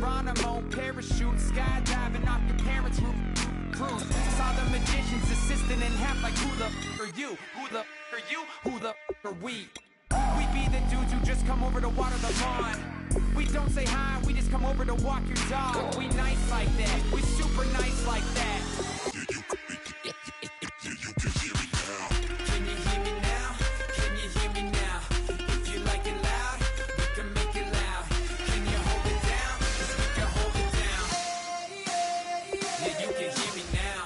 Geronimo, parachute, skydiving off your parents' roof. Cruise, saw the magician's assistant in half like who the are you? Who the are you? Who the are we? We be the dudes who just come over to water the lawn. We don't say hi, we just come over to walk your dog. We nice like that, we super nice like that. Can you hear me now? Can you hear me now? If you like it loud, we can make it loud. Can you hold it down? 'Cause we can hold it down. Yeah, you can hear me now.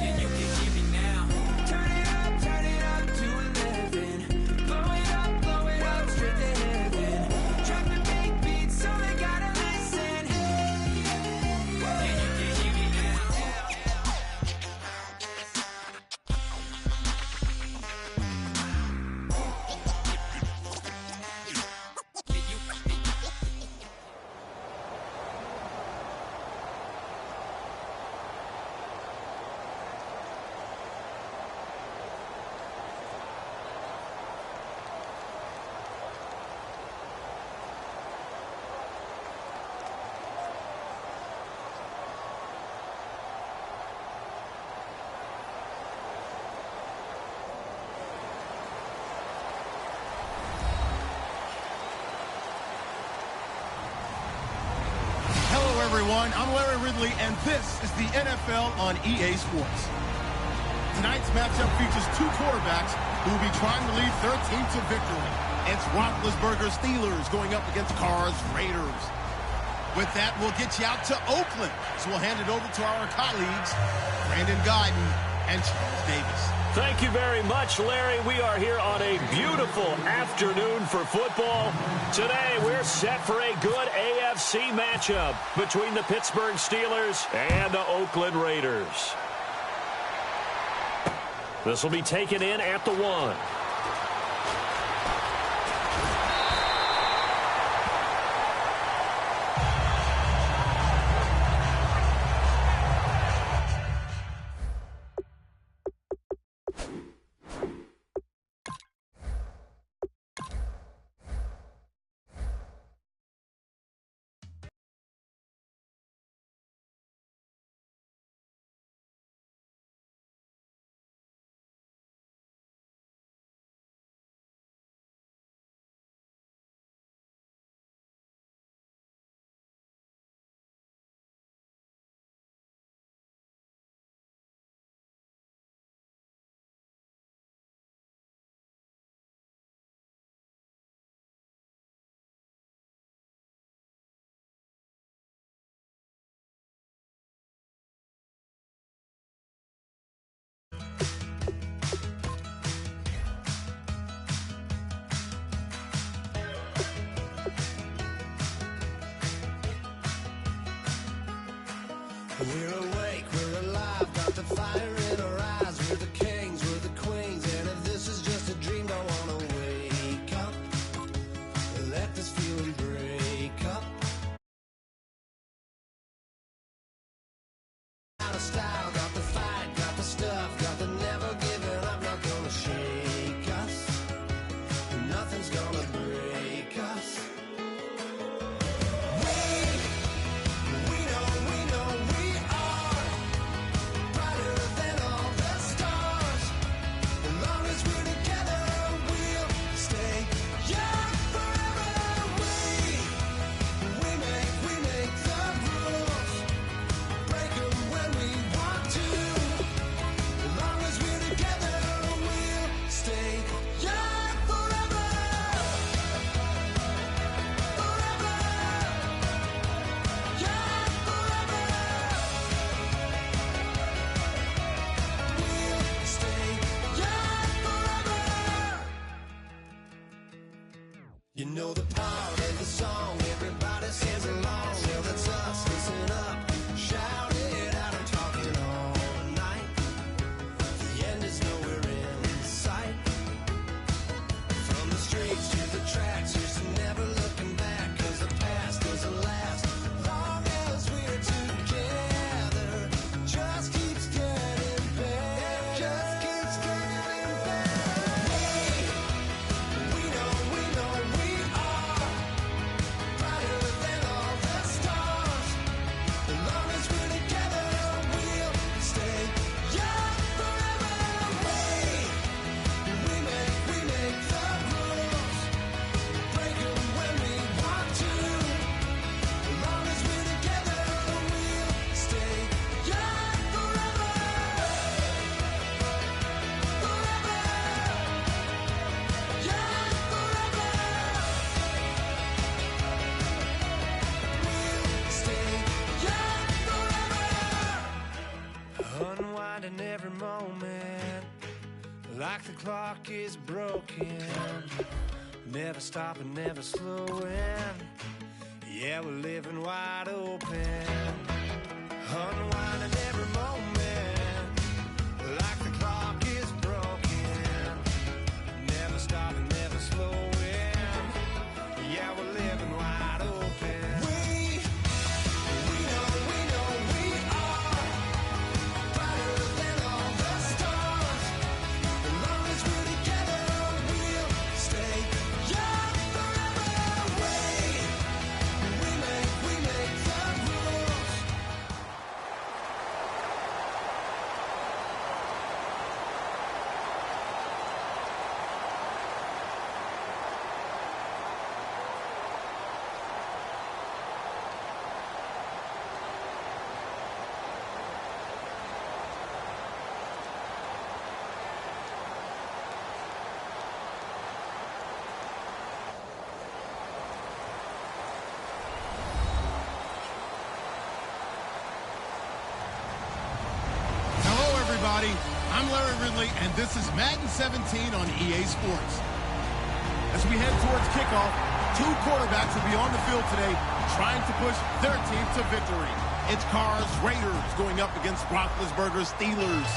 Yeah, you can hear me now. Turn it up to 11. Blow it up straight to heaven. Drop the big beat so they gotta listen. Yeah, you can hear me now. Hello, everyone. I'm Larry Ridley, and this is the NFL on EA Sports. Tonight's matchup features two quarterbacks who will be trying to lead their team to victory. It's Roethlisberger's Steelers going up against Carr's Raiders. With that, we'll get you out to Oakland. So we'll hand it over to our colleagues, Brandon Guyton and Charles Davis. Thank you very much, Larry. We are here on a beautiful afternoon for football. Today, we're set for a good AFC matchup between the Pittsburgh Steelers and the Oakland Raiders. This will be taken in at the 1. We're awake, we're alive, got the fire in our eyes. We're the kings, we're the queens, and if this is just a dream, don't wanna wake up and let this feeling break up. Out of style, got the fight, got the stuff, got the never giving up, not gonna shake us. Nothing's gonna break us. You know the part of the song, everybody sings along. Well, that's us, listen up, shout it out, I'm talking all night. The end is nowhere in sight. From the streets to the tracks, here's to never looking back, 'cause the past doesn't last. Long as we're together, just keeps getting better. in every moment, like the clock is broken. Never stopping, never slowing. Yeah, we're living wide open. Unwinding every moment, like the clock is broken. Never stopping, never slowing. Yeah, we're living wide open. We know we are brighter than all the stars. As long as we're together, we'll stay young forever. We make the rules. Hello, everybody. I'm Larry Ridley, and this is Madden 17 on EA Sports. As we head towards kickoff, two quarterbacks will be on the field today trying to push their team to victory. It's Carr's Raiders going up against Roethlisberger's Steelers.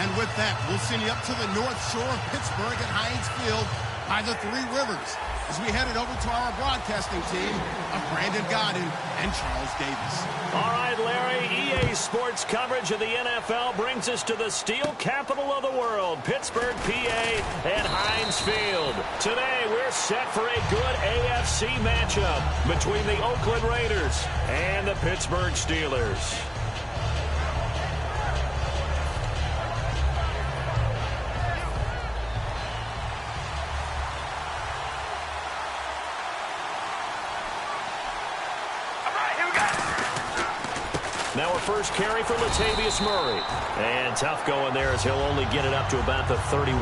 And with that, we'll send you up to the North Shore of Pittsburgh at Heinz Field by the Three Rivers as we headed over to our broadcasting team of Brandon Godden and Charles Davis. All right, Larry, EA Sports coverage of the NFL brings us to the steel capital of the world, Pittsburgh, PA, at Heinz Field. Today, we're set for a good AFC matchup between the Oakland Raiders and the Pittsburgh Steelers. Now our first carry for Latavius Murray. And tough going there as he'll only get it up to about the 31.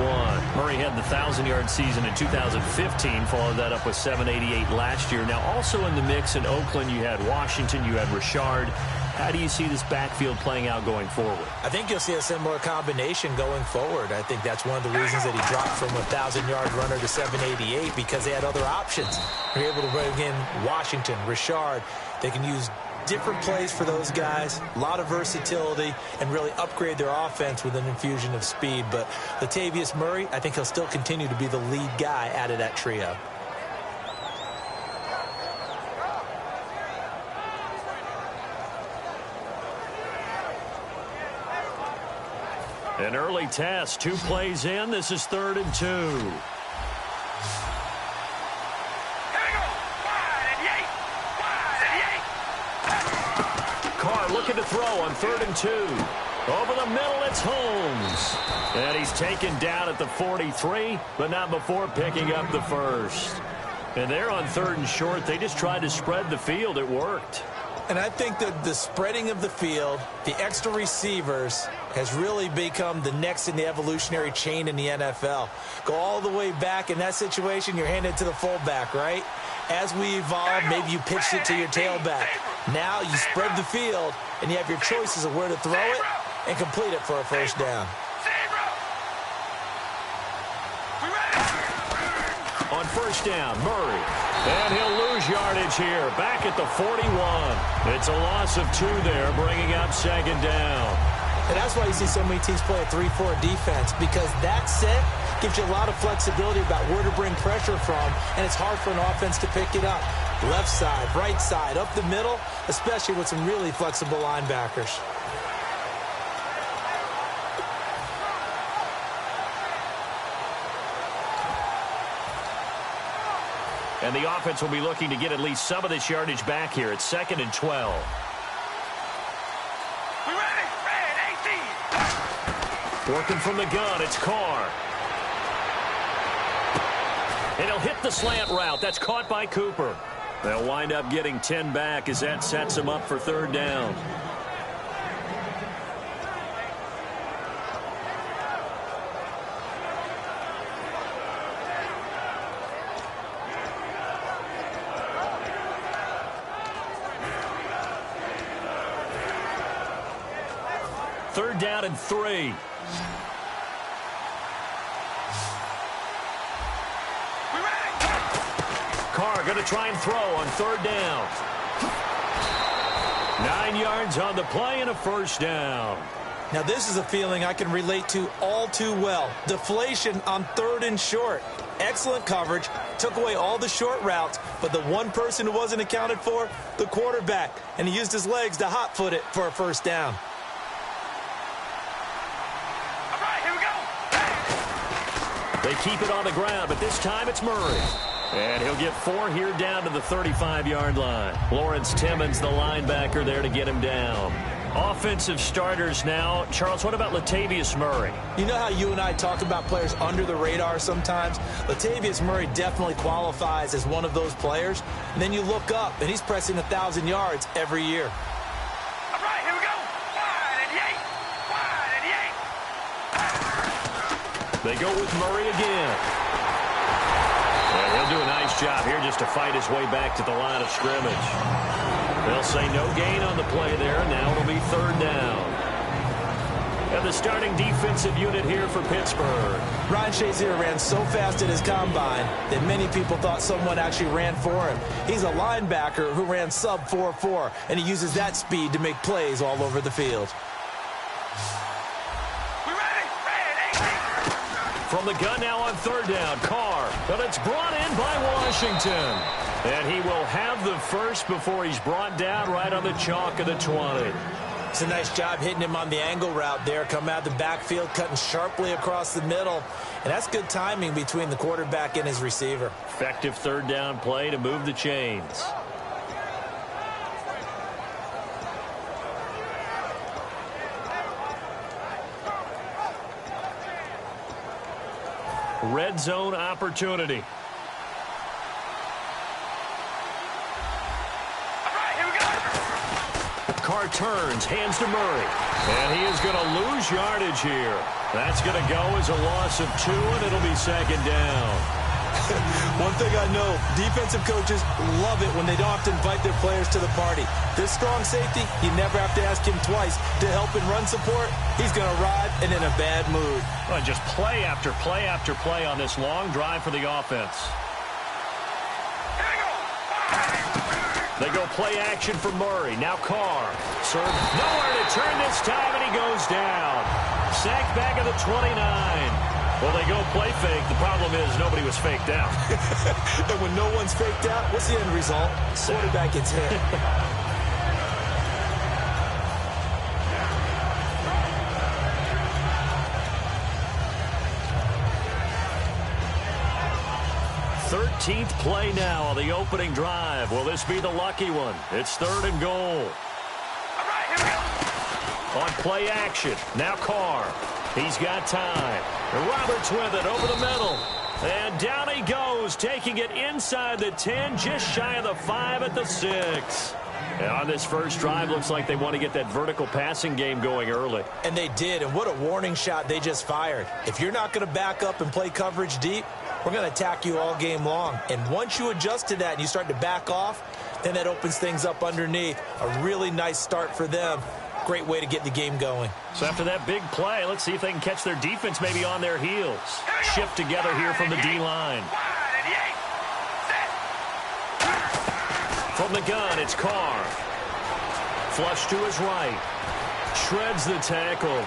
Murray had the 1,000-yard season in 2015, followed that up with 788 last year. Now also in the mix in Oakland, you had Washington, you had Richard. How do you see this backfield playing out going forward? I think you'll see a similar combination going forward. I think that's one of the reasons that he dropped from a 1,000-yard runner to 788, because they had other options. They're able to bring in Washington, Richard. They can use different plays for those guys, a lot of versatility, and really upgrade their offense with an infusion of speed. But Latavius Murray, I think he'll still continue to be the lead guy out of that trio. An early test, 2 plays in. This is 3rd and 2. Looking to throw on 3rd and 2. Over the middle, it's Holmes. And he's taken down at the 43, but not before picking up the first. And they're on 3rd and short. They just tried to spread the field. It worked. And I think that the spreading of the field, the extra receivers, has really become the next in the evolutionary chain in the NFL. Go all the way back in that situation, you're handed to the fullback, right? As we evolve, maybe you pitched it to your tailback. Now you spread the field, and you have your choices of where to throw it and complete it for a first down. On first down, Murray. And he'll lose yardage here, back at the 41. It's a loss of 2 there, bringing up 2nd down. And that's why you see so many teams play a 3-4 defense, because that set gives you a lot of flexibility about where to bring pressure from, and it's hard for an offense to pick it up. Left side, right side, up the middle, especially with some really flexible linebackers. And the offense will be looking to get at least some of this yardage back here. It's 2nd and 12. Working from the gun, it's Carr. And he'll hit the slant route. That's caught by Cooper. They'll wind up getting 10 back as that sets them up for 3rd down. 3rd down and 3. Carr going to try and throw on 3rd down. 9 yards on the play and a 1st down. Now, this is a feeling I can relate to all too well. Deflation on 3rd and short. Excellent coverage, took away all the short routes, but the one person who wasn't accounted for, the quarterback, and he used his legs to hot-foot it for a 1st down. All right, here we go. They keep it on the ground, but this time it's Murray. And he'll get 4 here down to the 35-yard line. Lawrence Timmons, the linebacker, there to get him down. Offensive starters now. Charles, what about Latavius Murray? You know how you and I talk about players under the radar sometimes? Latavius Murray definitely qualifies as one of those players. And then you look up, and he's pressing 1,000 yards every year. All right, here we go. Wide and They go with Murray again. And he'll do a nice job here just to fight his way back to the line of scrimmage. They'll say no gain on the play there. Now it'll be 3rd down. And the starting defensive unit here for Pittsburgh. Ryan Shazier ran so fast at his combine that many people thought someone actually ran for him. He's a linebacker who ran sub 4.4, and he uses that speed to make plays all over the field. From the gun now on 3rd down, Carr. But it's brought in by Washington. And he will have the first before he's brought down right on the chalk of the 20. It's a nice job hitting him on the angle route there. Come out of the backfield, cutting sharply across the middle. And that's good timing between the quarterback and his receiver. Effective 3rd down play to move the chains. Red zone opportunity. Carr turns, hands to Murray. And he is going to lose yardage here. That's going to go as a loss of 2, and it'll be 2nd down. One thing I know, defensive coaches love it when they don't have to invite their players to the party. This strong safety, you never have to ask him twice to help in run support. He's going to arrive and in a bad mood. Well, just play after play after play on this long drive for the offense. They go play action for Murray. Now Carr. Serve. Nowhere to turn this time, and he goes down. Sacked back at the 29. Well, they go play fake. The problem is nobody was faked out. And when no one's faked out, what's the end result? Quarterback gets hit. Thirteenth play now on the opening drive. Will this be the lucky one? It's 3rd and goal. All right, here we go. On play action. Now Carr. He's got time. And Roberts with it over the middle. And down he goes, taking it inside the 10, just shy of the 5 at the 6. And on this first drive, looks like they want to get that vertical passing game going early. And they did, and what a warning shot they just fired. If you're not going to back up and play coverage deep, we're going to attack you all game long. And once you adjust to that and you start to back off, then that opens things up underneath. A really nice start for them. Great way to get the game going. So after that big play, let's see if they can catch their defense maybe on their heels. Shift together here from the D-line. From the gun, it's Carr. Flush to his right. Shreds the tackle.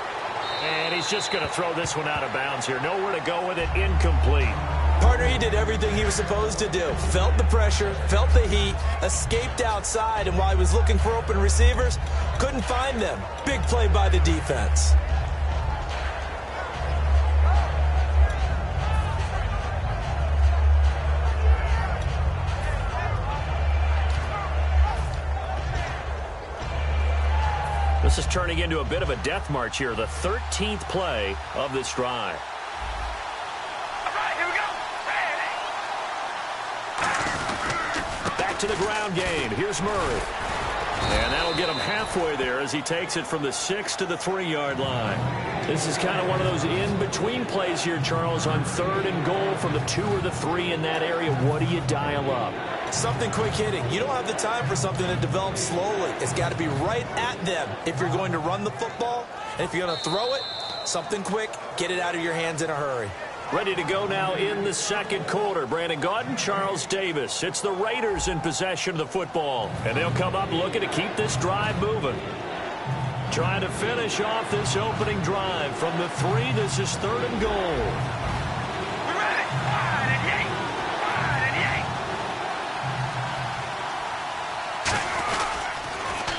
And he's just going to throw this one out of bounds here. Nowhere to go with it. Incomplete. Partner, he did everything he was supposed to do. Felt the pressure, felt the heat, escaped outside, and while he was looking for open receivers, couldn't find them. Big play by the defense. This is turning into a bit of a death march here, the 13th play of this drive. Back to the ground game. Here's Murray. And that'll get him halfway there as he takes it from the 6 to the 3-yard line. This is kind of one of those in-between plays here, Charles, on 3rd and goal from the 2 or the 3 in that area. What do you dial up? Something quick hitting. You don't have the time for something that develops slowly. It's got to be right at them if you're going to run the football. And if you're going to throw it, something quick, get it out of your hands in a hurry. Ready to go now in the second quarter. Brandon Gaudin, Charles Davis. It's the Raiders in possession of the football. And they'll come up looking to keep this drive moving. Trying to finish off this opening drive from the 3. This is 3rd and goal. We're ready. 5 and 8. 5 and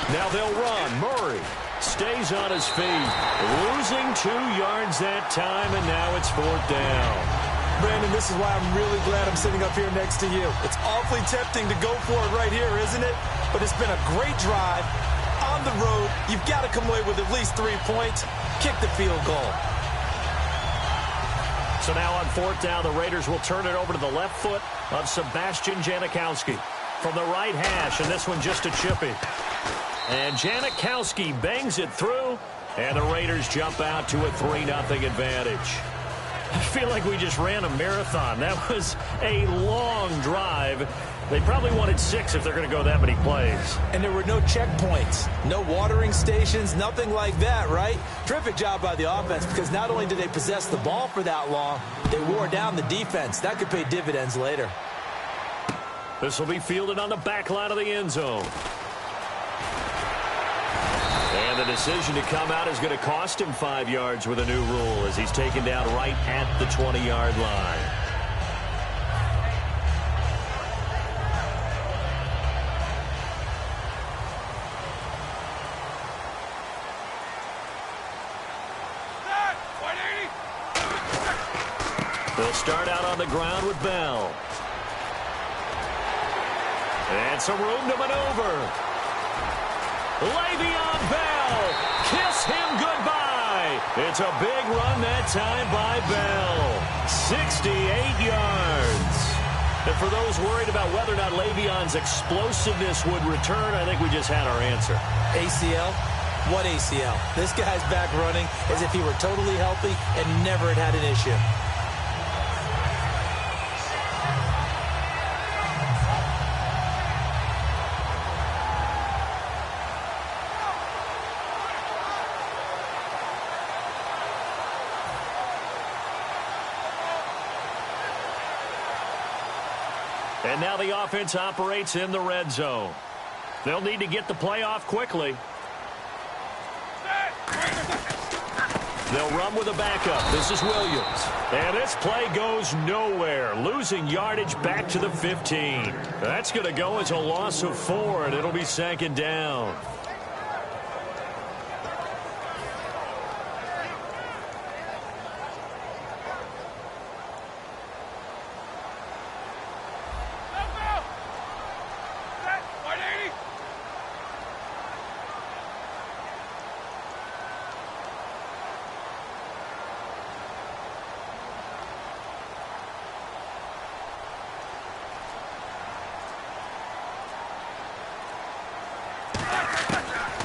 8. Now they'll run. Murray stays on his feet. Losing 2 yards that time, and now it's 4th down. Brandon, this is why I'm really glad I'm sitting up here next to you. It's awfully tempting to go for it right here, isn't it? But it's been a great drive. On the road, you've got to come away with at least 3 points. Kick the field goal. So now on 4th down, the Raiders will turn it over to the left foot of Sebastian Janikowski. From the right hash, and this one just a chippy. And Janikowski bangs it through, and the Raiders jump out to a 3-0 advantage. I feel like we just ran a marathon. That was a long drive. They probably wanted 6 if they're going to go that many plays. And there were no checkpoints, no watering stations, nothing like that, right? Terrific job by the offense, because not only did they possess the ball for that long, they wore down the defense. That could pay dividends later. This will be fielded on the back line of the end zone. And the decision to come out is going to cost him 5 yards with a new rule as he's taken down right at the 20-yard line. They'll start out on the ground with Bell. And some room to maneuver. Le'Veon Bell, kiss him goodbye. It's a big run that time by Bell. 68 yards. And for those worried about whether or not Le'Veon's explosiveness would return, I think we just had our answer. ACL? What ACL? This guy's back running as if he were totally healthy and never had an issue. And now the offense operates in the red zone. They'll need to get the play off quickly. They'll run with a backup. This is Williams. And this play goes nowhere. Losing yardage back to the 15. That's going to go as a loss of 4, and it'll be 2nd down.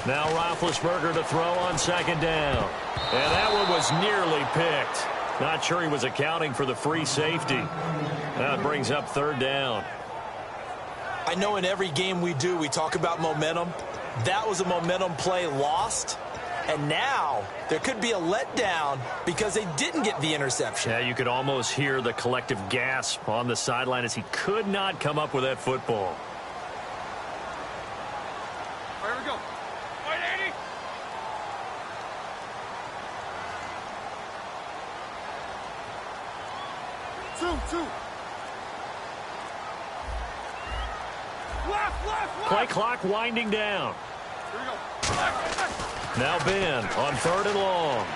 Now Roethlisberger to throw on 2nd down. And that one was nearly picked. Not sure he was accounting for the free safety. That brings up 3rd down. I know in every game we do, we talk about momentum. That was a momentum play lost. And now there could be a letdown because they didn't get the interception. Yeah, you could almost hear the collective gasp on the sideline as he could not come up with that football. Here we go. 180. Two. Left. Play clock winding down. Here we go. Now Ben on 3rd and long.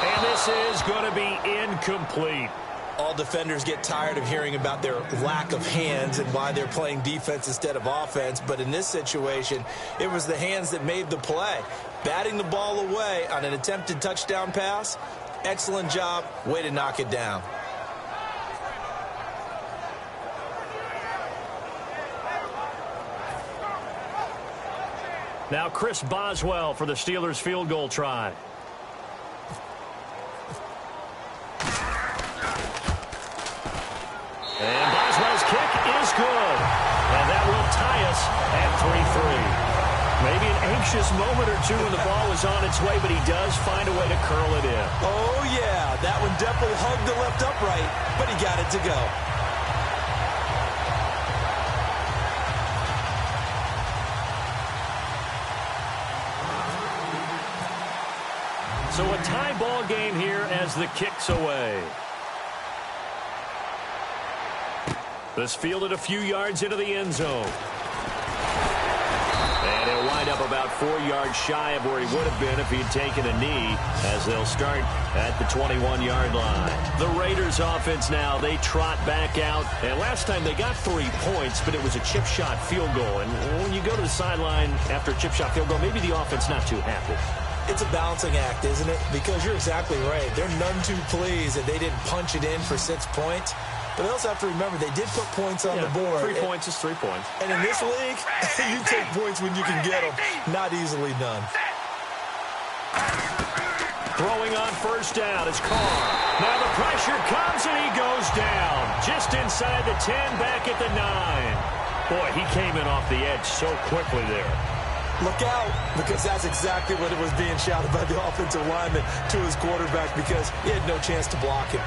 And this is going to be incomplete. All defenders get tired of hearing about their lack of hands and why they're playing defense instead of offense. But in this situation, it was the hands that made the play. Batting the ball away on an attempted touchdown pass. Excellent job. Way to knock it down. Now Chris Boswell for the Steelers field goal try. And Boswell's kick is good. And that will tie us at 3-3. Maybe an anxious moment or two when the ball was on its way, but he does find a way to curl it in. Oh, yeah. That one definitely hugged the left upright, but he got it to go. So a tie ball game here as the kick's away. This fielded a few yards into the end zone. And he'll wind up about 4 yards shy of where he would have been if he'd taken a knee, as they'll start at the 21-yard line. The Raiders offense now, they trot back out. And last time they got 3 points, but it was a chip shot field goal. And when you go to the sideline after a chip shot field goal, maybe the offense not too happy. It's a balancing act, isn't it? Because you're exactly right. They're none too pleased that they didn't punch it in for 6 points. But they also have to remember they did put points on the board. 3 points is 3 points. And in this league, you take points when you can get them. Not easily done. Throwing on first down is Carr. Now the pressure comes and he goes down. Just inside the 10, back at the 9. Boy, he came in off the edge so quickly there. Look out, because that's exactly what it was being shouted by the offensive lineman to his quarterback, because he had no chance to block him.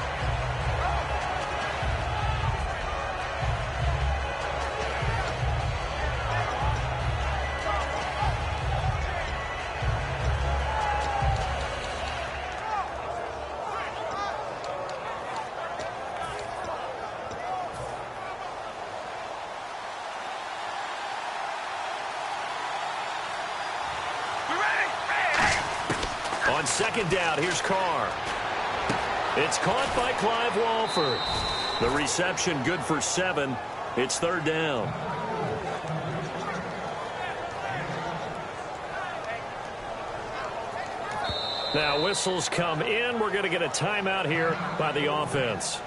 On second down, here's Carr. It's caught by Clive Walford. The reception good for 7. It's third down. Now whistles come in. We're going to get a timeout here by the offense.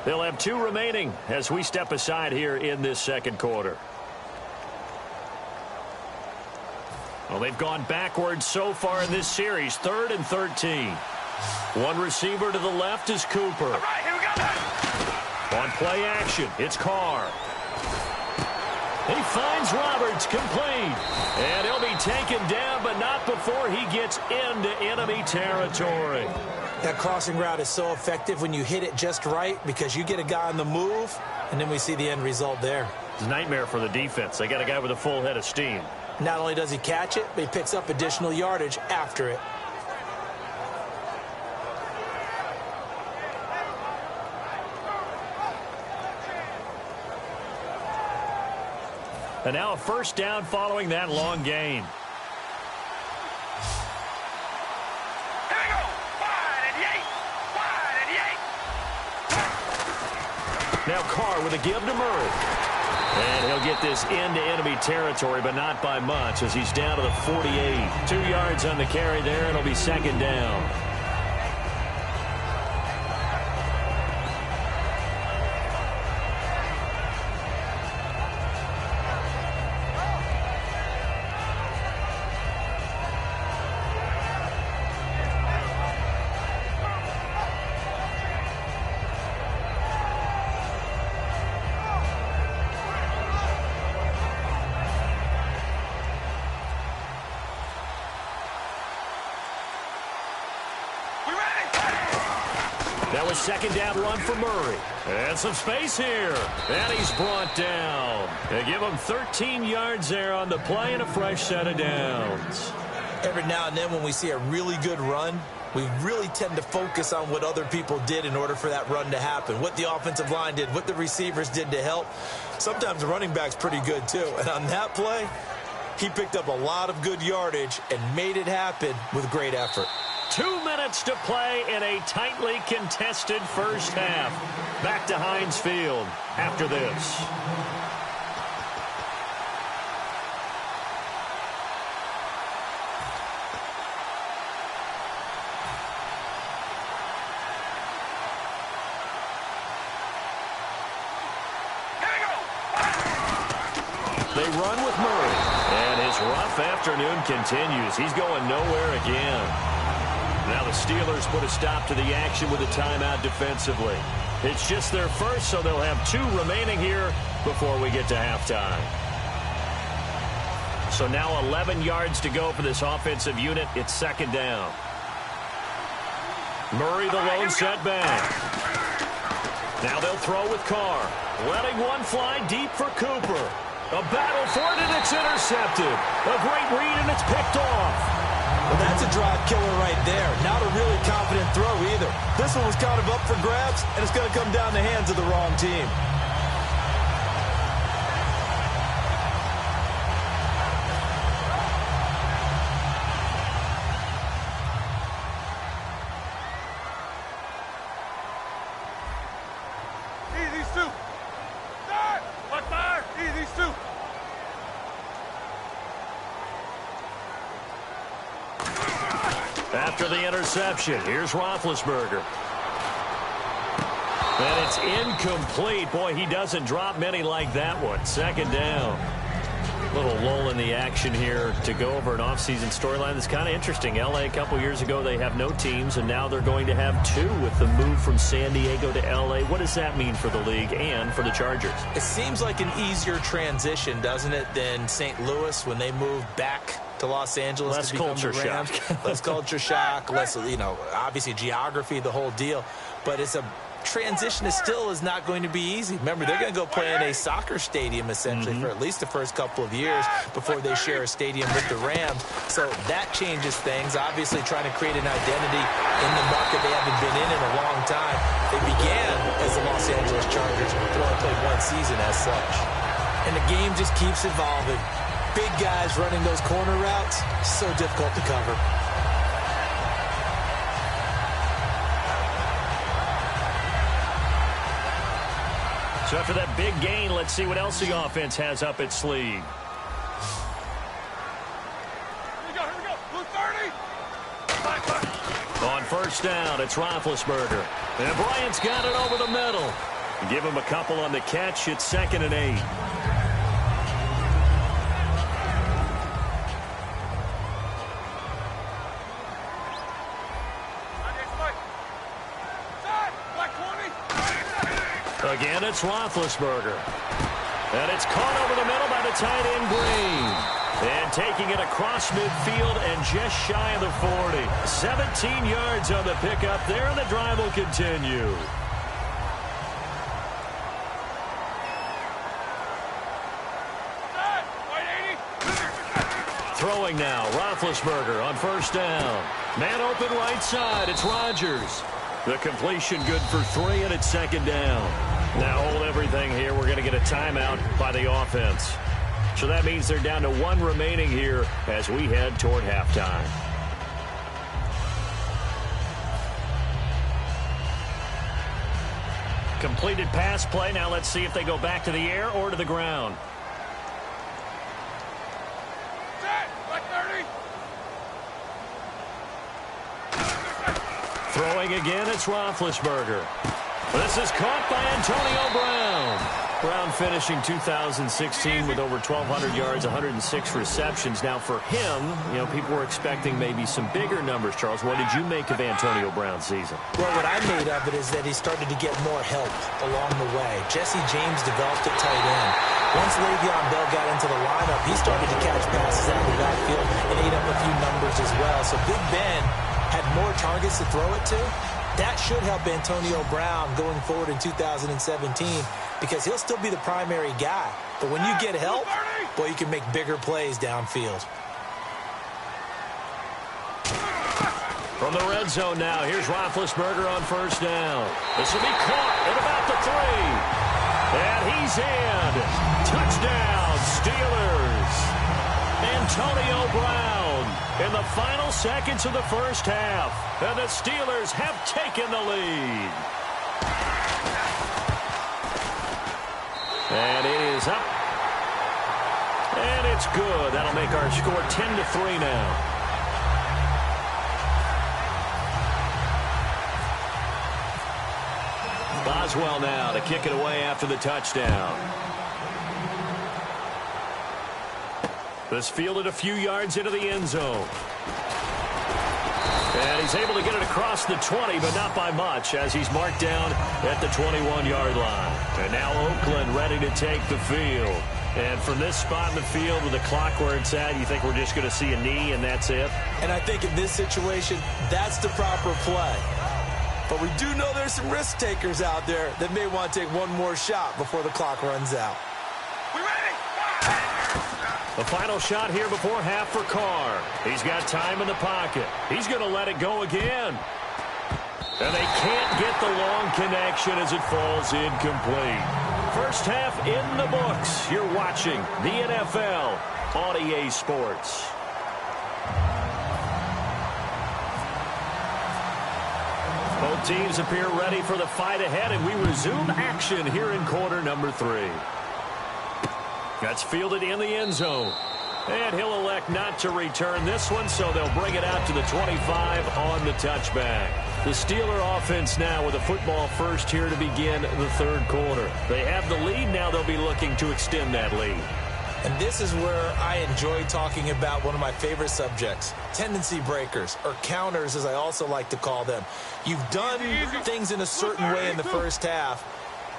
They'll have 2 remaining as we step aside here in this second quarter. Well, they've gone backwards so far in this series. 3rd and 13. One receiver to the left is Cooper. All right, here we go. On play action, it's Carr. He finds Roberts, complete. And he'll be taken down, but not before he gets into enemy territory. That crossing route is so effective when you hit it just right, because you get a guy on the move, and then we see the end result there. It's a nightmare for the defense. They got a guy with a full head of steam. Not only does he catch it, but he picks up additional yardage after it. And now a first down following that long gain. Here we go. 5 and 8. 5 and 8. Now Carr with a give to Murray. And he'll get this into enemy territory, but not by much, as he's down to the 48. 2 yards on the carry there, and it'll be second down. That was second down run for Murray. And some space here. And he's brought down. They give him 13 yards there on the play and a fresh set of downs. Every now and then when we see a really good run, we really tend to focus on what other people did in order for that run to happen. What the offensive line did, what the receivers did to help. Sometimes the running back's pretty good too. And on that play, he picked up a lot of good yardage and made it happen with great effort. 2 minutes to play in a tightly contested first half. Back to Heinz Field after this. They run with Murray. And his rough afternoon continues. He's going nowhere again. Now the Steelers put a stop to the action with a timeout defensively. It's just their first, so they'll have 2 remaining here before we get to halftime. So now 11 yards to go for this offensive unit. It's second down. Murray the lone setback. Now they'll throw with Carr. Letting one fly deep for Cooper. A battle for it, and it's intercepted. A great read, and it's picked off. Well, that's a drive killer right there. Not a really confident throw either. This one was kind of up for grabs, and it's going to come down the hands of the wrong team. After the interception, here's Roethlisberger. And it's incomplete. Boy, he doesn't drop many like that one. Second down. Little lull in the action here to go over an offseason storyline that's kind of interesting. L.A. a couple years ago, they have no teams, and now they're going to have two with the move from San Diego to L.A. What does that mean for the league and for the Chargers? It seems like an easier transition, doesn't it, than St. Louis when they moved back to Los Angeles. Less to become culture the Rams. shock. Less culture shock, less, obviously geography, the whole deal. But it's a transition is not going to be easy. Remember, they're going to go play in a soccer stadium essentially for at least the first couple of years before they share a stadium with the Rams. So that changes things. Obviously trying to create an identity in the market they haven't been in a long time. They began as the Los Angeles Chargers, but only played one season as such. And the game just keeps evolving. Big guys running those corner routes, so difficult to cover. So after that big gain, let's see what else the offense has up its sleeve. Here we go. Blue 30. On first down, it's Roethlisberger. And Bryant's got it over the middle. Give him a couple on the catch. It's 2nd and 8. Again, it's Roethlisberger. And it's caught over the middle by the tight end, Green. And taking it across midfield and just shy of the 40. 17 yards on the pickup there, and the drive will continue. Throwing now, Roethlisberger on first down. Man open right side, it's Rodgers. The completion good for 3, and it's 2nd down. Now hold everything here. We're going to get a timeout by the offense. So that means they're down to 1 remaining here as we head toward halftime. Completed pass play. Now let's see if they go back to the air or to the ground. Throwing again, it's Roethlisberger. This is caught by Antonio Brown. Brown finishing 2016 with over 1,200 yards, 106 receptions. Now for him, people were expecting maybe some bigger numbers, Charles. What did you make of Antonio Brown's season? Well, what I made of it is that he started to get more help along the way. Jesse James developed at tight end. Once Le'Veon Bell got into the lineup, he started to catch passes out of the backfield and ate up a few numbers as well. So Big Ben had more targets to throw it to. That should help Antonio Brown going forward in 2017 because he'll still be the primary guy. But when you get help, boy, you can make bigger plays downfield. From the red zone now, here's Roethlisberger on first down. This will be caught at about the 3. And he's in. Touchdown, Steelers. Antonio Brown in the final seconds of the first half. And the Steelers have taken the lead. And it is up. And it's good. That'll make our score 10-3 now. Boswell now to kick it away after the touchdown. This fielded a few yards into the end zone. And he's able to get it across the 20, but not by much, as he's marked down at the 21-yard line. And now Oakland ready to take the field. And from this spot in the field with the clock where it's at, you think we're just going to see a knee and that's it? And I think in this situation, that's the proper play. But we do know there's some risk takers out there that may want to take one more shot before the clock runs out. We ready? The final shot here before half for Carr. He's got time in the pocket. He's going to let it go again. And they can't get the long connection as it falls incomplete. First half in the books. You're watching the NFL on EA Sports. Both teams appear ready for the fight ahead, and we resume action here in quarter number 3. That's fielded in the end zone. And he'll elect not to return this one, so they'll bring it out to the 25 on the touchback. The Steeler offense now with a football first here to begin the third quarter. They have the lead. Now they'll be looking to extend that lead. And this is where I enjoy talking about one of my favorite subjects, tendency breakers, or counters as I also like to call them. You've done things in a certain way in the first half,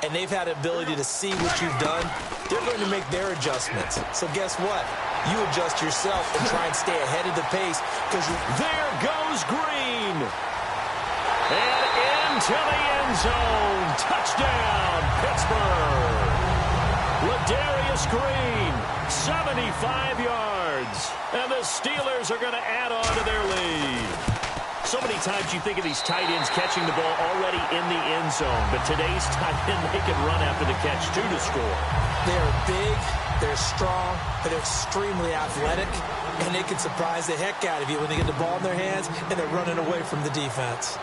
and they've had the ability to see what you've done. They're going to make their adjustments. So guess what? You adjust yourself and try and stay ahead of the pace. Because there goes Green. And into the end zone. Touchdown, Pittsburgh. Ladarius Green, 75 yards. And the Steelers are going to add on to their lead. So many times you think of these tight ends catching the ball already in the end zone. But today's tight end, they can run after the catch, too, to score. They're big, they're strong, but they're extremely athletic. And they can surprise the heck out of you when they get the ball in their hands and they're running away from the defense.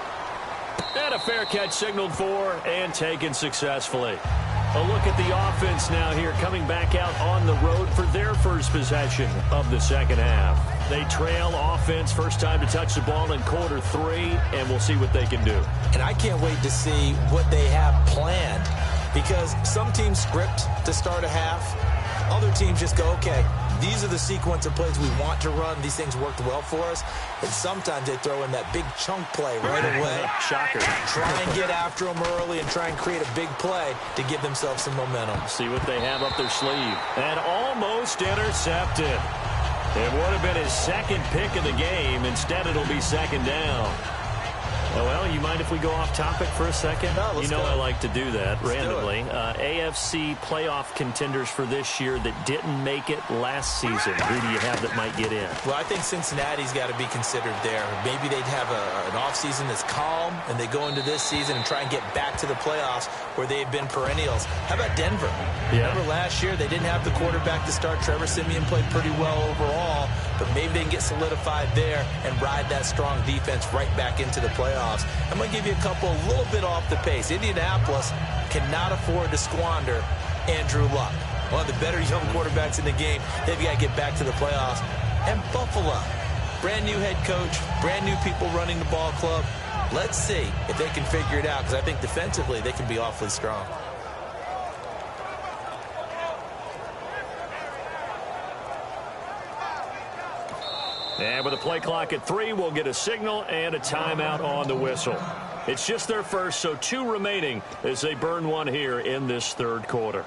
And a fair catch signaled for and taken successfully. A look at the offense now here, coming back out on the road for their first possession of the second half. They trail offense, first time to touch the ball in quarter 3, and we'll see what they can do. And I can't wait to see what they have planned, because some teams script to start a half. Other teams just go, okay, these are the sequence of plays we want to run. These things worked well for us. And sometimes they throw in that big chunk play right away. Shocker. Try and get after them early and try and create a big play to give themselves some momentum. See what they have up their sleeve. And almost intercepted. It would have been his second pick of the game. Instead, it'll be second down. Oh, well, you mind if we go off topic for a second? No, let's go. I like to do that randomly. AFC playoff contenders for this year that didn't make it last season. Who do you have that might get in? Well, I think Cincinnati's got to be considered there. Maybe they'd have an offseason that's calm, and they go into this season and try and get back to the playoffs where they've been perennials. How about Denver? Yeah. Remember last year they didn't have the quarterback to start. Trevor Siemian played pretty well overall, but maybe they can get solidified there and ride that strong defense right back into the playoffs. I'm going to give you a couple a little bit off the pace. Indianapolis cannot afford to squander Andrew Luck, one of the better young quarterbacks in the game. They've got to get back to the playoffs. And Buffalo, brand new head coach, brand new people running the ball club. Let's see if they can figure it out, because I think defensively they can be awfully strong. And with a play clock at 3, we'll get a signal and a timeout on the whistle. It's just their first, so 2 remaining as they burn one here in this third quarter.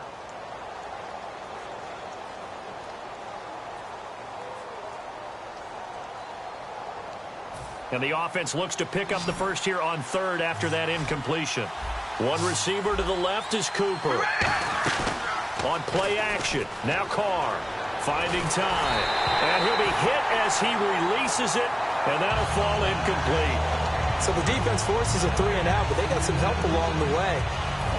And the offense looks to pick up the first here on third after that incompletion. One receiver to the left is Cooper. On play action, now Carr. Finding time, and he'll be hit as he releases it, and that'll fall incomplete. So the defense forces a 3 and out, but they got some help along the way.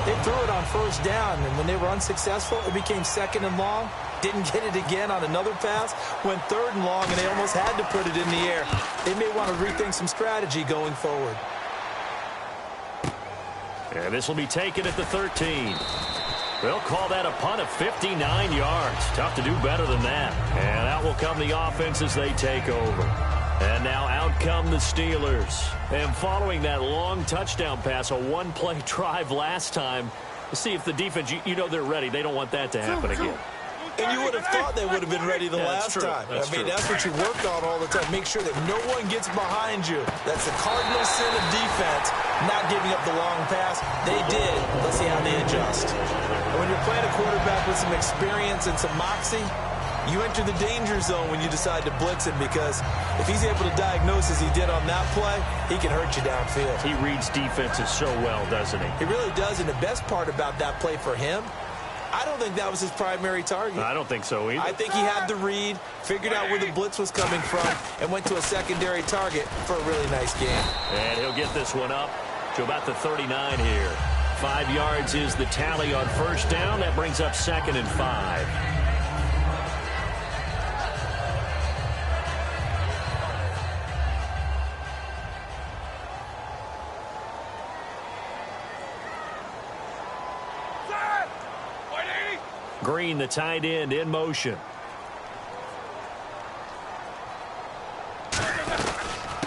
They threw it on first down, and when they were unsuccessful, it became second and long. Didn't get it again on another pass. Went third and long, and they almost had to put it in the air. They may want to rethink some strategy going forward. And this will be taken at the 13. They'll call that a punt of 59 yards. Tough to do better than that. And out will come the offense as they take over. And now out come the Steelers. And following that long touchdown pass, a one-play drive last time, to see if the defense, you know they're ready. They don't want that to happen again. And you would have thought they would have been ready the last time. That's I mean, that's what you worked on all the time. Make sure that no one gets behind you. That's the cardinal sin of defense, not giving up the long pass. They did. Let's see how they adjust. And when you're playing a quarterback with some experience and some moxie, you enter the danger zone when you decide to blitz him, because if he's able to diagnose as he did on that play, he can hurt you downfield. He reads defenses so well, doesn't he? He really does, and the best part about that play for him, I don't think that was his primary target. I don't think so either. I think he had the read, figured out where the blitz was coming from, and went to a secondary target for a really nice game. And he'll get this one up to about the 39 here. 5 yards is the tally on first down. That brings up 2nd and 5. Green, the tight end, in motion.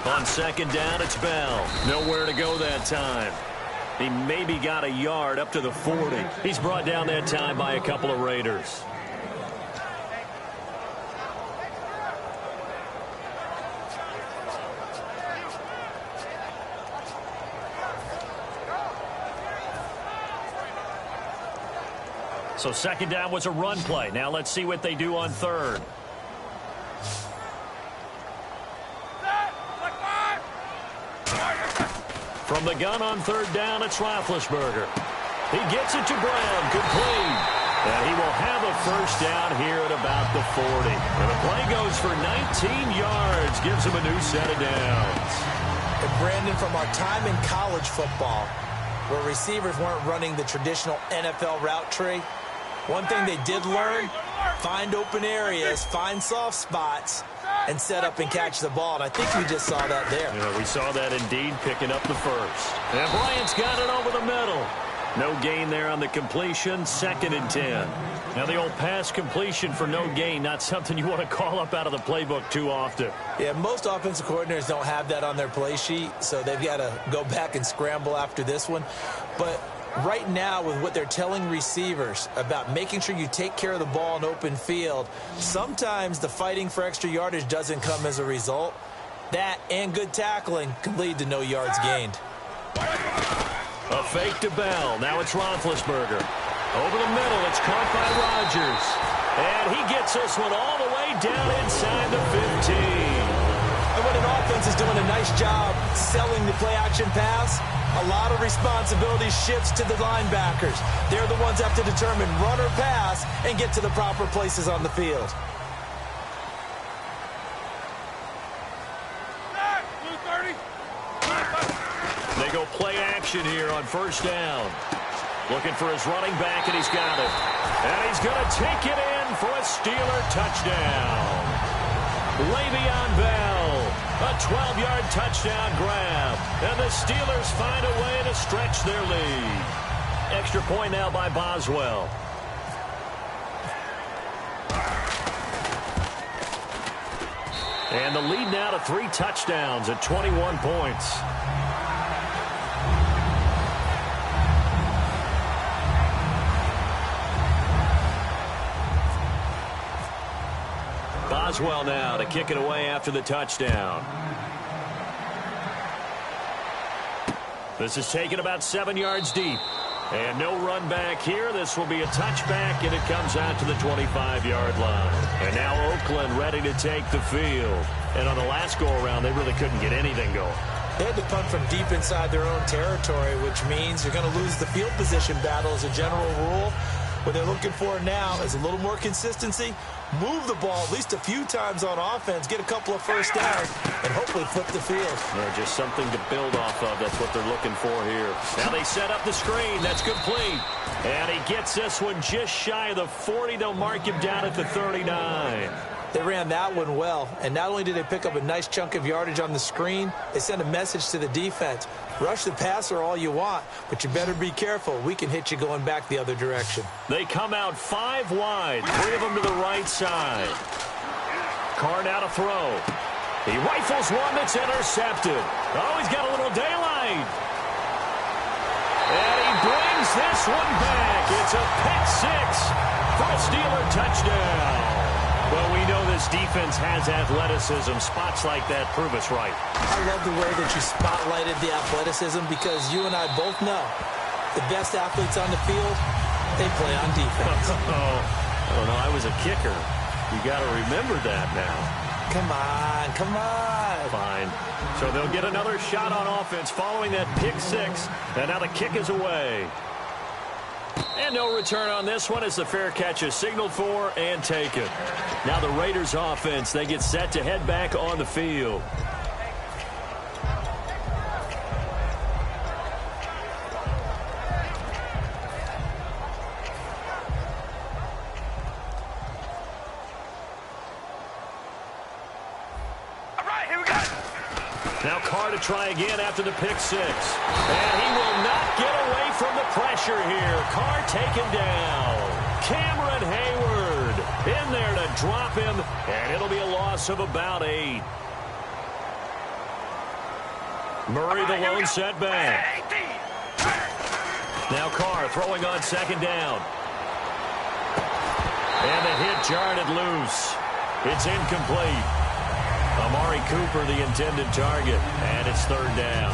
On 2nd down, it's Bell. Nowhere to go that time. He maybe got a yard up to the 40. He's brought down that time by a couple of Raiders. So 2nd down was a run play. Now let's see what they do on 3rd. From the gun on 3rd down, it's Roethlisberger. He gets it to Brown, complete. And he will have a first down here at about the 40. And the play goes for 19 yards, gives him a new set of downs. And Brandon, from our time in college football, where receivers weren't running the traditional NFL route tree, one thing they did learn, find open areas, find soft spots, and set up and catch the ball. And I think we just saw that there. Yeah, we saw that indeed, picking up the first. And Bryant's got it over the middle. No gain there on the completion, 2nd and 10. Now the old pass completion for no gain, not something you want to call up out of the playbook too often. Yeah, most offensive coordinators don't have that on their play sheet, so they've got to go back and scramble after this one. But right now, with what they're telling receivers about making sure you take care of the ball in open field, sometimes the fighting for extra yardage doesn't come as a result. That and good tackling can lead to no yards gained. A fake to Bell. Now it's Roethlisberger. Over the middle, it's caught by Rodgers. And he gets this one all the way down inside the 15. And when an offense is doing a nice job selling the play-action pass, a lot of responsibility shifts to the linebackers. They're the ones that have to determine run or pass and get to the proper places on the field. They go play action here on first down. Looking for his running back, and he's got it. And he's going to take it in for a Steeler touchdown. Le'Veon Bell, a 12-yard touchdown grab. And the Steelers find a way to stretch their lead. Extra point now by Boswell. And the lead now to 3 touchdowns at 21 points. Boswell now to kick it away after the touchdown. This is taken about 7 yards deep. And no run back here. This will be a touchback, and it comes out to the 25-yard line. And now Oakland ready to take the field. And on the last go-around, they really couldn't get anything going. They had to punt from deep inside their own territory, which means you're going to lose the field position battle as a general rule. What they're looking for now is a little more consistency, move the ball at least a few times on offense, get a couple of first downs, and hopefully flip the field. Just something to build off of. That's what they're looking for here. Now they set up the screen. That's complete. And he gets this one just shy of the 40. They'll mark him down at the 39. They ran that one well, and not only did they pick up a nice chunk of yardage on the screen, they sent a message to the defense. Rush the passer all you want, but you better be careful. We can hit you going back the other direction. They come out 5 wide, 3 of them to the right side. Carr now to throw. He rifles one that's intercepted. Oh, he's got a little daylight. And he brings this one back. It's a pick six for a Steeler touchdown. Well, we know this defense has athleticism. Spots like that prove us right. I love the way that you spotlighted the athleticism because you and I both know the best athletes on the field, they play on defense. I don't know. I was a kicker. You got to remember that now. Come on, come on. Fine. So they'll get another shot on offense following that pick six. And now the kick is away. And no return on this one as the fair catch is signaled for and taken. Now the Raiders offense, they get set to head back on the field. Now Carr to try again after the pick six. And he will not get away from the pressure here. Carr taken down. Cameron Hayward in there to drop him. And it'll be a loss of about 8. Murray the lone setback. Now Carr throwing on second down. And the hit jarred it loose. It's incomplete. Amari Cooper, the intended target, and it's third down.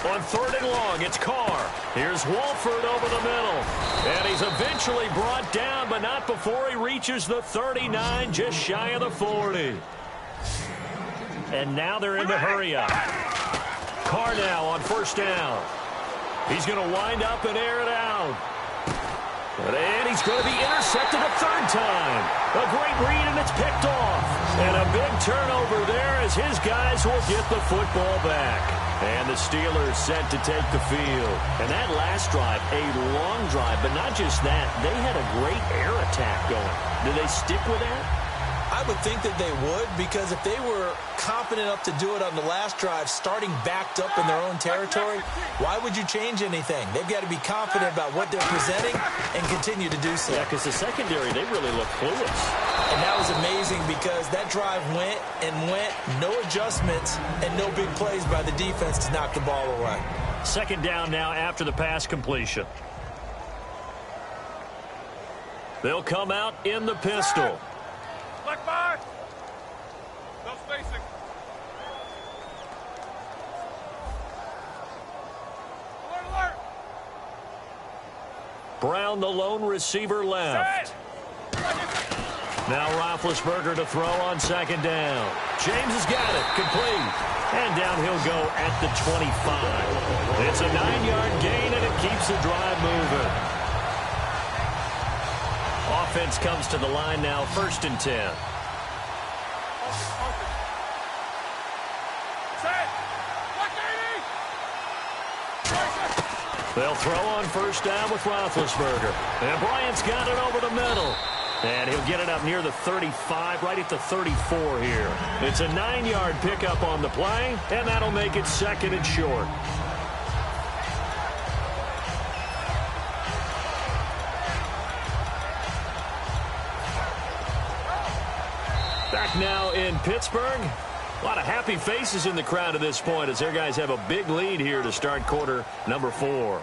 On third and long, it's Carr. Here's Wolford over the middle. And he's eventually brought down, but not before he reaches the 39, just shy of the 40. And now they're in the hurry-up. Carr now on first down. He's going to wind up and air it out. And he's going to be intercepted a third time. A great read, and it's picked off. And a big turnover there as his guys will get the football back. And the Steelers set to take the field. And that last drive, a long drive, but not just that. They had a great air attack going. Do they stick with that? I would think that they would, because if they were confident enough to do it on the last drive, starting backed up in their own territory, why would you change anything? They've got to be confident about what they're presenting and continue to do so. Yeah, because the secondary, they really look clueless. And that was amazing because that drive went and went, no adjustments, and no big plays by the defense to knock the ball away. Second down now after the pass completion. They'll come out in the pistol. Black 5. No spacing. Alert, alert. Brown, the lone receiver, left. Now Roethlisberger to throw on second down. James has got it. Complete. And down he'll go at the 25. It's a 9-yard gain, and it keeps the drive moving. Offense comes to the line now, 1st and 10. They'll throw on first down with Roethlisberger. And Bryant's got it over the middle. And he'll get it up near the 35, right at the 34 here. It's a 9-yard pickup on the play, and that'll make it 2nd and short. Back now in Pittsburgh. A lot of happy faces in the crowd at this point as their guys have a big lead here to start quarter number 4.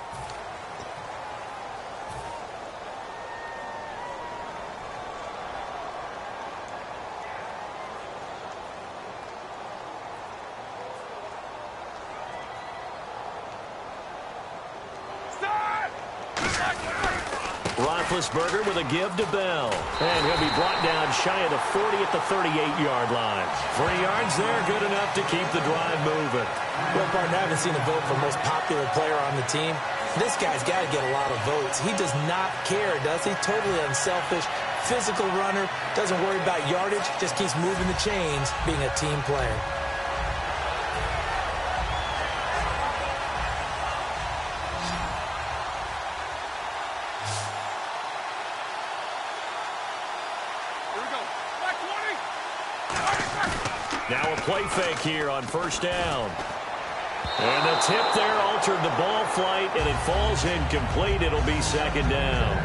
Roethlisberger with a give to Bell. And he'll be brought down shy of the 40 at the 38-yard line. 3 yards there, good enough to keep the drive moving. Well, partner, I haven't seen a vote for most popular player on the team. This guy's got to get a lot of votes. He does not care, does he? Totally unselfish, physical runner, doesn't worry about yardage, just keeps moving the chains, being a team player. Now a play fake here on first down. And the tip there altered the ball flight, and it falls incomplete. It'll be 2nd down.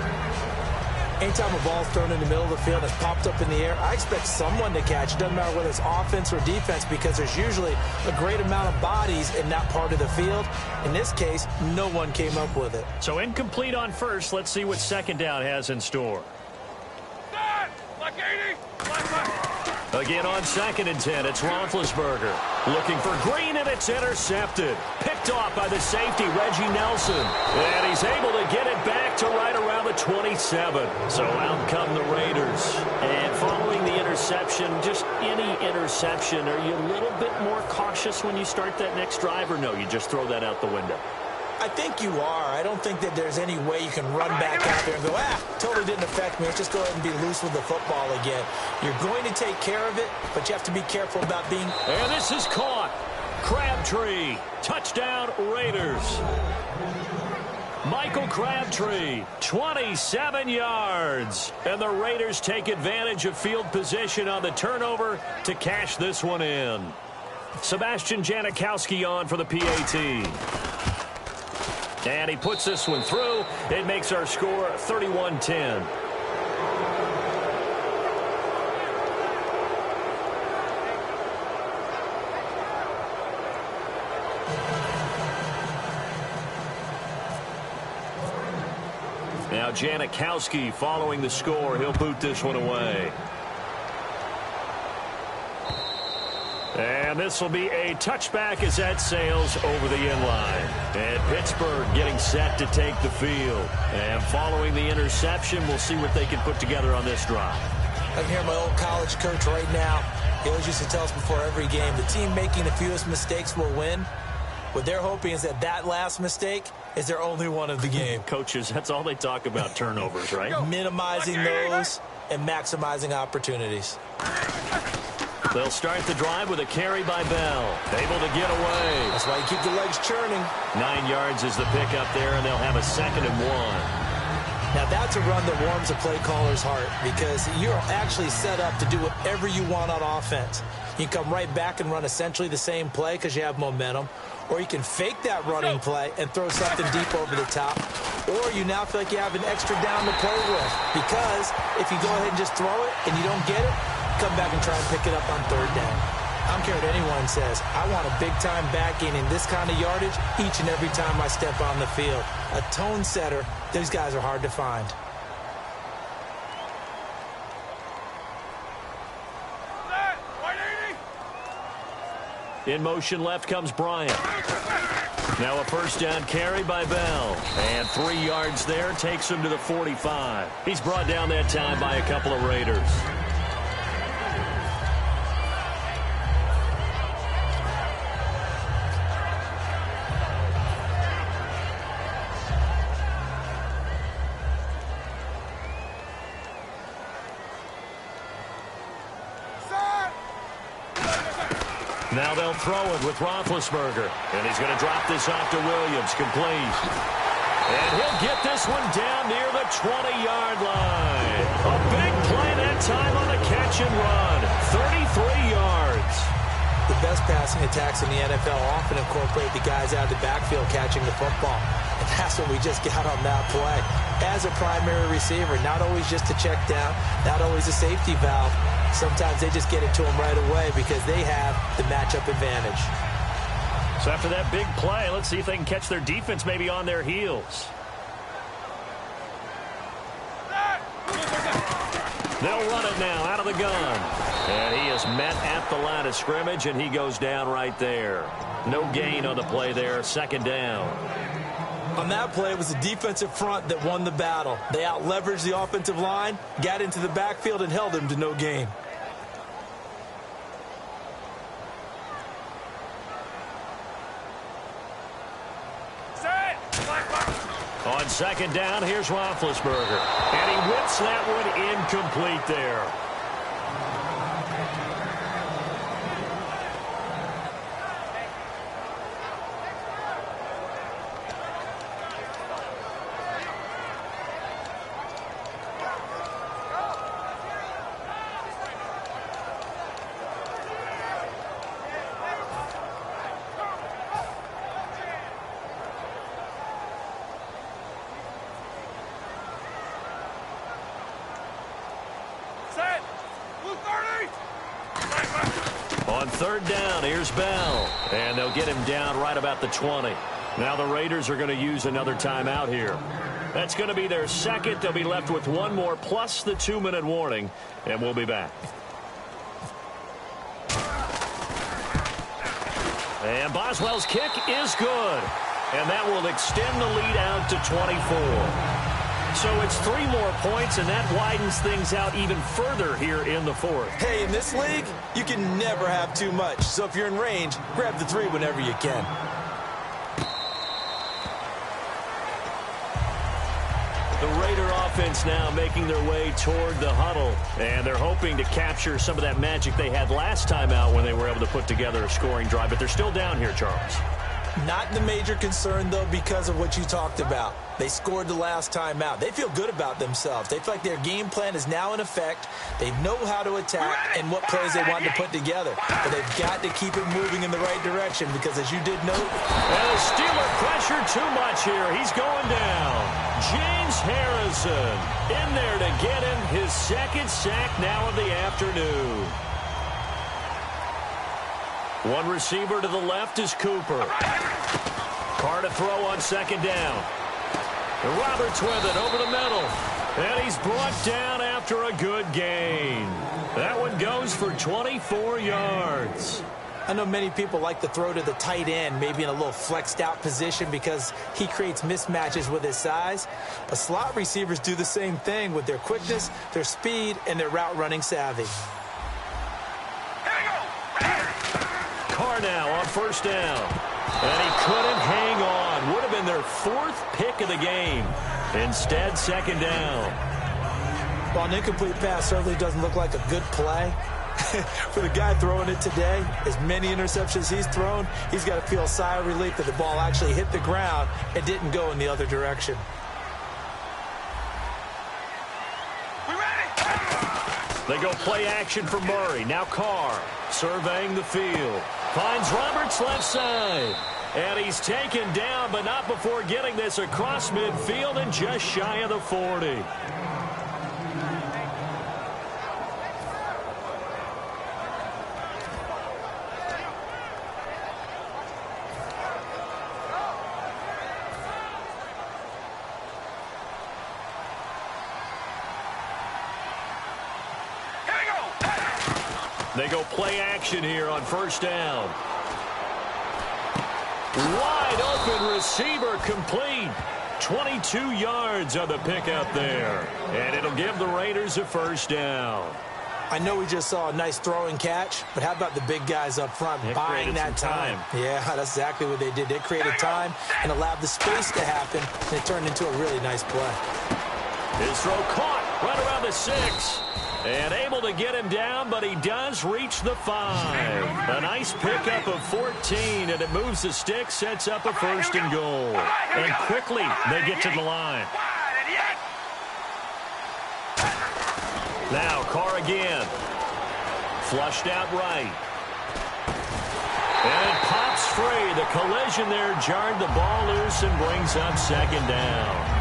Anytime a ball's thrown in the middle of the field and popped up in the air, I expect someone to catch. It doesn't matter whether it's offense or defense, because there's usually a great amount of bodies in that part of the field. In this case, no one came up with it. So incomplete on first. Let's see what second down has in store. Like 80. Again on 2nd and 10, it's Roethlisberger. Looking for Green, and it's intercepted. Picked off by the safety, Reggie Nelson. And he's able to get it back to right around the 27. So out come the Raiders. And following the interception, just any interception, are you a little bit more cautious when you start that next drive, or no, you just throw that out the window? I think you are. I don't think that there's any way you can run back out there and go, totally didn't affect me. Let's just go ahead and be loose with the football again. You're going to take care of it, but you have to be careful about being... And this is caught. Crabtree. Touchdown, Raiders. Michael Crabtree, 27 yards. And the Raiders take advantage of field position on the turnover to cash this one in. Sebastian Janikowski on for the PAT. And he puts this one through. It makes our score 31-10. Now Janikowski following the score. He'll boot this one away. And this will be a touchback as that sails over the inline. And Pittsburgh getting set to take the field. And following the interception, we'll see what they can put together on this drive. I can hear my old college coach right now. He always used to tell us before every game, the team making the fewest mistakes will win. What they're hoping is that last mistake is their only one of the game. Coaches, that's all they talk about, turnovers, right? Minimizing those and maximizing opportunities. They'll start the drive with a carry by Bell. Able to get away. That's why you keep the legs churning. 9 yards is the pickup there, and they'll have a 2nd and 1. Now, that's a run that warms a play caller's heart, because you're actually set up to do whatever you want on offense. You can come right back and run essentially the same play because you have momentum, or you can fake that running play and throw something deep over the top, or you now feel like you have an extra down to play with, because if you go ahead and just throw it and you don't get it, come back and try and pick it up on 3rd down. I don't care what anyone says. I want a big-time back in this kind of yardage each and every time I step on the field. A tone setter, these guys are hard to find. In motion left comes Bryant. Now a 1st down carry by Bell. And 3 yards there takes him to the 45. He's brought down that time by a couple of Raiders. Now they'll throw it with Roethlisberger. And he's going to drop this off to Williams. Complete. And he'll get this one down near the 20-yard line. A big play that time on the catch and run. 33 yards. The best passing attacks in the NFL often incorporate the guys out of the backfield catching the football. And that's what we just got on that play. As a primary receiver, not always just a check down, not always a safety valve. Sometimes they just get it to them right away because they have the matchup advantage. So after that big play, let's see if they can catch their defense maybe on their heels. They'll run it now out of the gun. And he is met at the line of scrimmage, and he goes down right there. No gain on the play there, 2nd down. On that play, it was the defensive front that won the battle. They out-leveraged the offensive line, got into the backfield, and held him to no gain. On 2nd down, here's Roethlisberger. And he whips that one incomplete there. On third down, here's Bell. And they'll get him down right about the 20. Now the Raiders are going to use another timeout here. That's going to be their second. They'll be left with one more plus the 2-minute warning. And we'll be back. And Boswell's kick is good. And that will extend the lead out to 24. So it's 3 more points, and that widens things out even further here in the fourth. Hey, in this league, you can never have too much. So if you're in range, grab the 3 whenever you can. The Raider offense now making their way toward the huddle, and they're hoping to capture some of that magic they had last time out when they were able to put together a scoring drive. But they're still down here, Charles. Not the major concern, though, because of what you talked about. They scored the last time out. They feel good about themselves. They feel like their game plan is now in effect. They know how to attack and what plays they want to put together. But they've got to keep it moving in the right direction because, as you did note... And the Steeler pressure too much here. He's going down. James Harrison in there to get him his second sack now of the afternoon. One receiver to the left is Cooper. Carr to throw on second down. And Roberts with it over the middle. And he's brought down after a good gain. That one goes for 24 yards. I know many people like to throw to the tight end, maybe in a little flexed out position because he creates mismatches with his size. But slot receivers do the same thing with their quickness, their speed, and their route running savvy. Carr now on first down. And he couldn't hang on. Would have been their 4th pick of the game. Instead, second down. While an incomplete pass certainly doesn't look like a good play, for the guy throwing it today, as many interceptions he's thrown, he's got to feel a sigh of relief that the ball actually hit the ground and didn't go in the other direction. They go play action for Murray. Now Carr surveying the field. Finds Roberts left side. And he's taken down, but not before getting this across midfield and just shy of the 40. They go play action here on first down. Wide open receiver complete. 22 yards on the pickup there. And it'll give the Raiders a first down. I know we just saw a nice throwing catch, but how about the big guys up front buying that time? Yeah, that's exactly what they did. They created time and allowed the space to happen, and it turned into a really nice play. His throw caught right around the 6. And able to get him down, but he does reach the 5. A nice pickup of 14, and it moves the stick, sets up a first and goal. And quickly, they get to the line. Now, Carr again. Flushed out right. And it pops free. The collision there jarred the ball loose and brings up second down.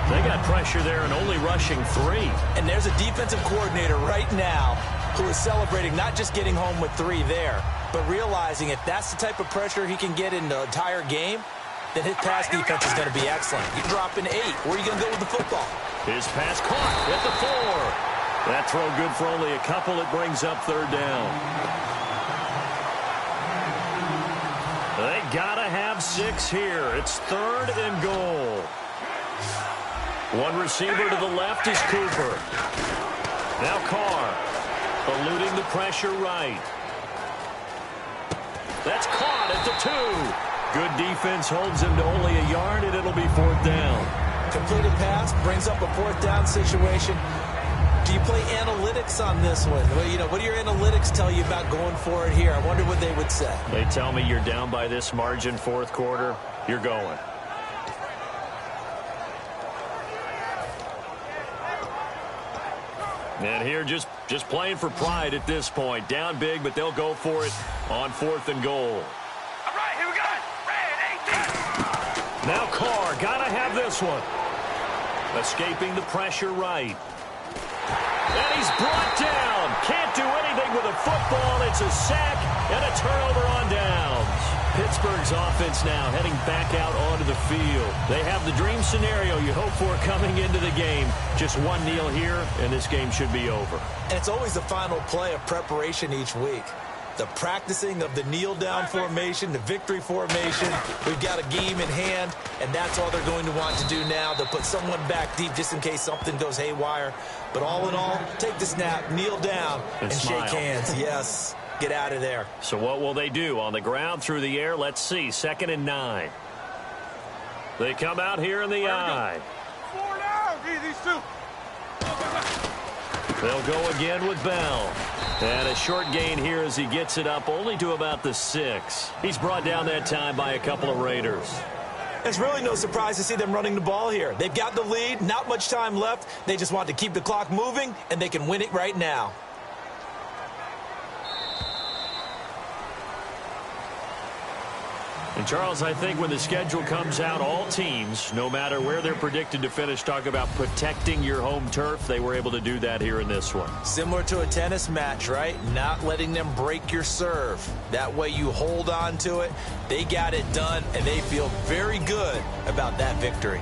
They got pressure there and only rushing 3. And there's a defensive coordinator right now who is celebrating not just getting home with 3 there, but realizing if that's the type of pressure he can get in the entire game, then his pass defense is going to be excellent. You drop an 8. Where are you going to go with the football? His pass caught at the 4. That throw good for only a couple. It brings up third down. They got to have 6 here. It's third and goal. One receiver to the left is Cooper. Now Carr, eluding the pressure right. That's caught at the 2. Good defense holds him to only a yard, and it'll be fourth down. Completed pass brings up a fourth down situation. Do you play analytics on this one? Well, you know, what do your analytics tell you about going for it here? I wonder what they would say. They tell me you're down by this margin fourth quarter, you're going. And here just playing for pride at this point. Down big, but they'll go for it on fourth and goal. All right, here we go. Red 18. Now Carr, gotta have this one. Escaping the pressure right. And he's brought down. Can't do with a football. It's a sack and a turnover on downs. Pittsburgh's offense now heading back out onto the field. They have the dream scenario you hope for coming into the game. Just one kneel here, and this game should be over. And it's always the final play of preparation each week. The practicing of the kneel-down formation, the victory formation. We've got a game in hand, and that's all they're going to want to do now. They'll put someone back deep just in case something goes haywire. But all in all, take the snap, kneel down, and shake hands. Yes, get out of there. So what will they do? On the ground, through the air? Let's see. 2nd and 9. They come out here in the I. 4 down. These two. They'll go again with Bell. And a short gain here as he gets it up only to about the 6. He's brought down that time by a couple of Raiders. It's really no surprise to see them running the ball here. They've got the lead, not much time left. They just want to keep the clock moving, and they can win it right now. And, Charles, I think when the schedule comes out, all teams, no matter where they're predicted to finish, talk about protecting your home turf. They were able to do that here in this one. Similar to a tennis match, right? Not letting them break your serve. That way you hold on to it. They got it done, and they feel very good about that victory.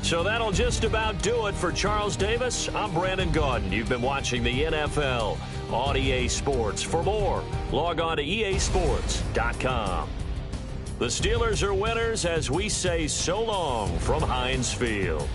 So that'll just about do it for Charles Davis. I'm Brandon Gaudin. You've been watching the NFL on EA Sports. For more, log on to easports.com. The Steelers are winners as we say so long from Heinz Field.